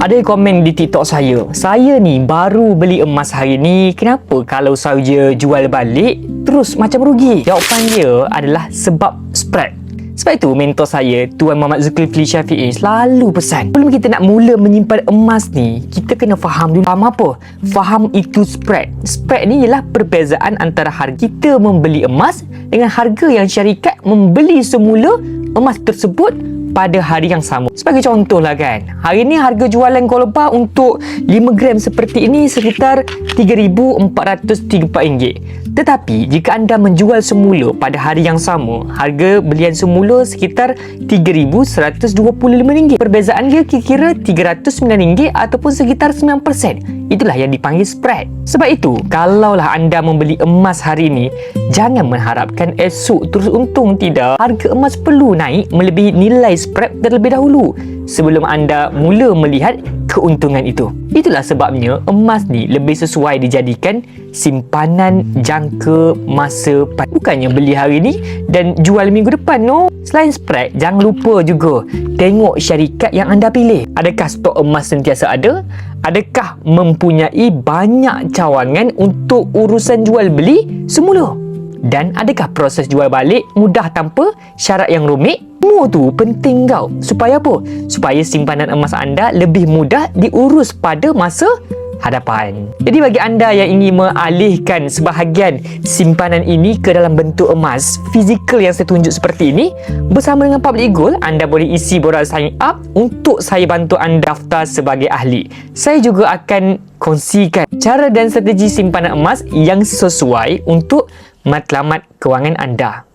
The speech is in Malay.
Ada yang komen di TikTok saya ni baru beli emas hari ni, kenapa kalau saya jual balik terus macam rugi? Jawapan dia adalah sebab spread. Sebab itu mentor saya, Tuan Muhammad Zulkifli Syafi'i, selalu pesan, sebelum kita nak mula menyimpan emas ni, kita kena faham dulu. Faham apa? Faham itu spread. Spread ni ialah perbezaan antara harga kita membeli emas dengan harga yang syarikat membeli semula emas tersebut pada hari yang sama. Sebagai contoh lah kan, hari ni harga jualan gold bar untuk 5 gram seperti ini sekitar RM3,434. Tetapi jika anda menjual semula pada hari yang sama, harga belian semula sekitar RM3,125. Perbezaan dia kira-kira RM309 ataupun sekitar 9%. Itulah yang dipanggil spread. Sebab itu, kalaulah anda membeli emas hari ini, jangan mengharapkan esok terus untung. Tidak. Harga emas perlu naik melebihi nilai spread terlebih dahulu sebelum anda mula melihat keuntungan itu. Itulah sebabnya emas ni lebih sesuai dijadikan simpanan jangka masa panjang. Bukannya beli hari ni dan jual minggu depan, no. Selain spread, jangan lupa juga tengok syarikat yang anda pilih. Adakah stok emas sentiasa ada? Adakah mempunyai banyak cawangan untuk urusan jual beli semula? Dan adakah proses jual balik mudah tanpa syarat yang rumit? Semua tu penting tau. Supaya apa? Supaya simpanan emas anda lebih mudah diurus pada masa hadapan. Jadi bagi anda yang ingin mengalihkan sebahagian simpanan ini ke dalam bentuk emas fizikal yang saya tunjuk seperti ini, bersama dengan Public Gold, anda boleh isi borang sign up untuk saya bantu anda daftar sebagai ahli. Saya juga akan kongsikan cara dan strategi simpanan emas yang sesuai untuk matlamat kewangan anda.